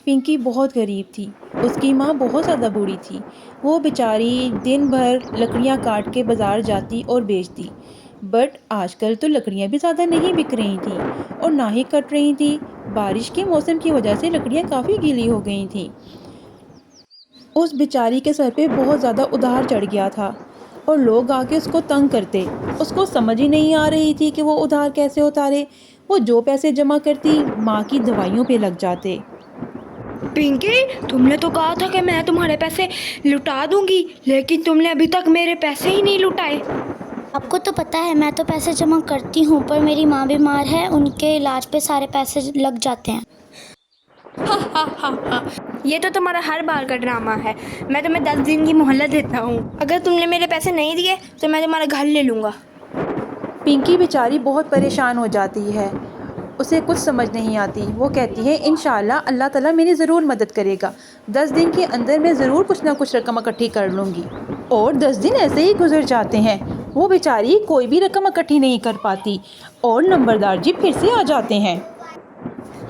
पिंकी बहुत गरीब थी। उसकी माँ बहुत ज़्यादा बूढ़ी थी। वो बेचारी दिन भर लकड़ियाँ काट के बाज़ार जाती और बेचती। बट आजकल तो लकड़ियाँ भी ज़्यादा नहीं बिक रही थीं और ना ही कट रही थी। बारिश के मौसम की वजह से लकड़ियाँ काफ़ी गीली हो गई थीं। उस बेचारी के सर पे बहुत ज़्यादा उधार चढ़ गया था और लोग आके उसको तंग करते। उसको समझ ही नहीं आ रही थी कि वो उधार कैसे उतारे। वो जो पैसे जमा करती माँ की दवाइयों पे लग जाते। पिंकी, तुमने तो कहा था कि मैं तुम्हारे पैसे लुटा दूंगी, लेकिन तुमने अभी तक मेरे पैसे ही नहीं लुटाए। आपको तो पता है मैं तो पैसे जमा करती हूँ, पर मेरी माँ बीमार है, उनके इलाज पे सारे पैसे लग जाते हैं। हा, ये तो तुम्हारा हर बार का ड्रामा है। मैं तुम्हें 10 दिन की मोहलत देता हूँ। अगर तुमने मेरे पैसे नहीं दिए तो मैं तुम्हारा घर ले लूँगा। पिंकी बेचारी बहुत परेशान हो जाती है। उसे कुछ समझ नहीं आती। वो कहती है इंशाल्लाह अल्लाह ताला मेरी ज़रूर मदद करेगा। 10 दिन के अंदर मैं ज़रूर कुछ ना कुछ रकम इकट्ठी कर लूँगी। और 10 दिन ऐसे ही गुजर जाते हैं। वो बेचारी कोई भी रकम इकट्ठी नहीं कर पाती और नंबरदार जी फिर से आ जाते हैं।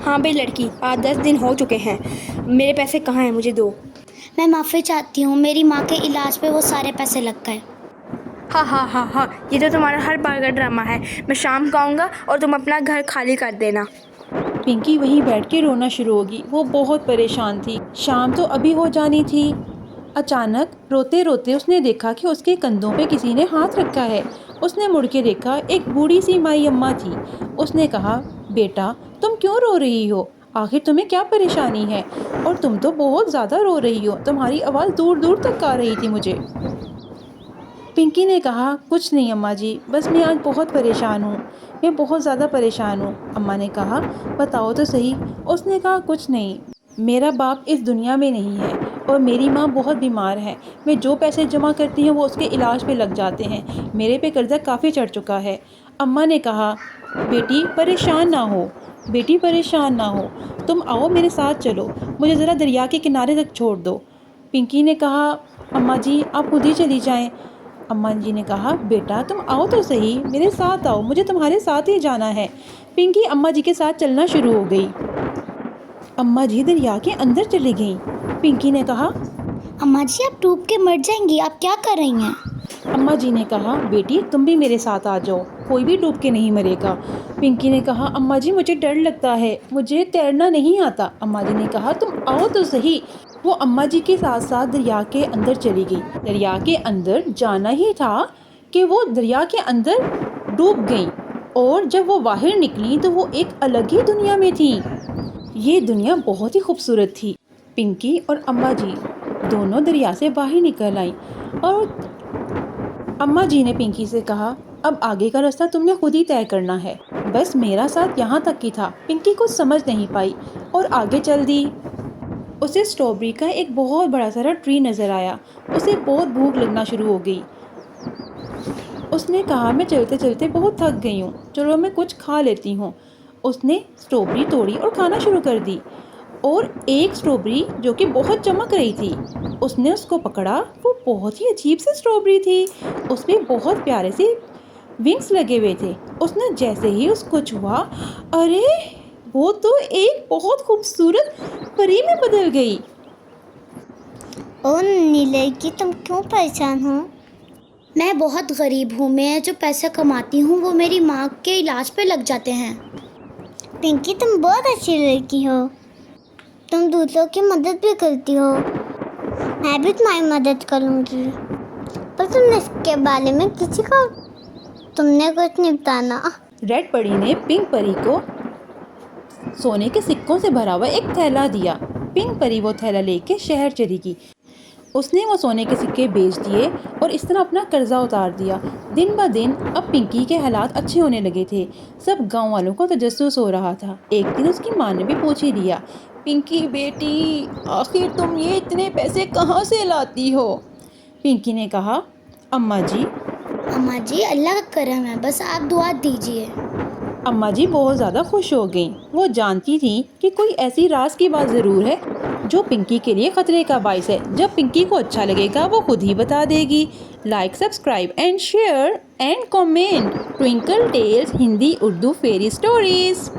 हाँ भाई लड़की, आज 10 दिन हो चुके हैं। मेरे पैसे कहाँ हैं? मुझे दो। मैं माफ़ी चाहती हूँ, मेरी माँ के इलाज पे वो सारे पैसे लग गए। हाँ, ये तो तुम्हारा हर बार का ड्रामा है। मैं शाम को आऊँगा और तुम अपना घर खाली कर देना। पिंकी वहीं बैठ के रोना शुरू होगी। वो बहुत परेशान थी। शाम तो अभी हो जानी थी। अचानक रोते रोते उसने देखा कि उसके कंधों पे किसी ने हाथ रखा है। उसने मुड़ के देखा, एक बूढ़ी सी माई अम्मा थी। उसने कहा, बेटा तुम क्यों रो रही हो? आखिर तुम्हें क्या परेशानी है? और तुम तो बहुत ज़्यादा रो रही हो। तुम्हारी आवाज़ दूर दूर तक आ रही थी मुझे। पिंकी ने कहा, कुछ नहीं अम्मा जी, बस मैं आज बहुत परेशान हूँ। मैं बहुत ज़्यादा परेशान हूँ। अम्मा ने कहा, बताओ तो सही। उसने कहा, कुछ नहीं, मेरा बाप इस दुनिया में नहीं है और मेरी माँ बहुत बीमार है। मैं जो पैसे जमा करती हूँ वो उसके इलाज पे लग जाते हैं। मेरे पे कर्ज़ा काफ़ी चढ़ चुका है। अम्मा ने कहा, बेटी परेशान ना हो, बेटी परेशान ना हो, तुम आओ मेरे साथ चलो, मुझे ज़रा दरिया के किनारे तक छोड़ दो। पिंकी ने कहा, अम्मा जी आप खुद ही चली जाएं। अम्मा जी ने कहा, बेटा तुम आओ तो सही, मेरे साथ आओ, मुझे तुम्हारे साथ ही जाना है। पिंकी अम्मा जी के साथ चलना शुरू हो गई। अम्मा जी दरिया के अंदर चली गईं। पिंकी ने कहा, अम्मा जी आप डूब के मर जाएंगी, आप क्या कर रही हैं? अम्मा जी ने कहा, बेटी तुम भी मेरे साथ आ जाओ, कोई भी डूब के नहीं मरेगा। पिंकी ने कहा, अम्मा जी मुझे डर लगता है, मुझे तैरना नहीं आता। अम्मा जी ने कहा, तुम आओ तो सही। वो अम्मा जी के साथ साथ दरिया के अंदर चली गई। दरिया के अंदर जाना ही था कि वो दरिया के अंदर डूब गई और जब वो बाहर निकली तो वो एक अलग ही दुनिया में थी। ये दुनिया बहुत ही खूबसूरत थी। पिंकी और अम्मा जी दोनों दरिया से बाहर निकल आई और अम्मा जी ने पिंकी से कहा, अब आगे का रास्ता तुमने खुद ही तय करना है, बस मेरा साथ यहाँ तक ही था। पिंकी कुछ समझ नहीं पाई और आगे चल दी। उसे स्ट्रॉबेरी का एक बहुत बड़ा सारा ट्री नज़र आया। उसे बहुत भूख लगना शुरू हो गई। उसने कहा, मैं चलते चलते बहुत थक गई हूँ, चलो मैं कुछ खा लेती हूँ। उसने स्ट्रॉबेरी तोड़ी और खाना शुरू कर दी और एक स्ट्रॉबेरी जो कि बहुत चमक रही थी, उसने उसको पकड़ा। वो बहुत ही अजीब सी स्ट्रॉबेरी थी। उस पर बहुत प्यारे से विंग्स लगे हुए थे। उसने जैसे ही उसको छुआ, अरे वो तो एक बहुत खूबसूरत परी में बदल गई। ओ नीले की, तुम क्यों परेशान हो? मैं बहुत गरीब हूँ, मैं जो पैसा कमाती हूँ वो मेरी माँ के इलाज पे लग जाते हैं। पिंकी तुम बहुत अच्छी लड़की हो, तुम दूसरों की मदद भी करती हो। मैं भी तुम्हारी मदद करूँगी, पर तुमने इसके बारे में किसी को तुमने कुछ नहीं बताना। रेड परी ने पिंक परी को सोने के सिक्कों से भरा हुआ एक थैला दिया। पिंक परी वो थैला लेके शहर चली गई। उसने वो सोने के सिक्के बेच दिए और इस तरह अपना कर्जा उतार दिया। दिन ब दिन अब पिंकी के हालात अच्छे होने लगे थे। सब गांव वालों को तजस्सुस हो रहा था। एक दिन उसकी माँ ने भी पूछ ही लिया, पिंकी बेटी आखिर तुम ये इतने पैसे कहाँ से लाती हो? पिंकी ने कहा, अम्मा जी अल्लाह का करम है, बस आप दुआ दीजिए। अम्मा जी बहुत ज़्यादा खुश हो गईं। वो जानती थी कि कोई ऐसी राज की बात ज़रूर है जो पिंकी के लिए ख़तरे का बाइस है। जब पिंकी को अच्छा लगेगा वो खुद ही बता देगी। Like, subscribe and share and comment. Twinkle Tales Hindi Urdu fairy stories.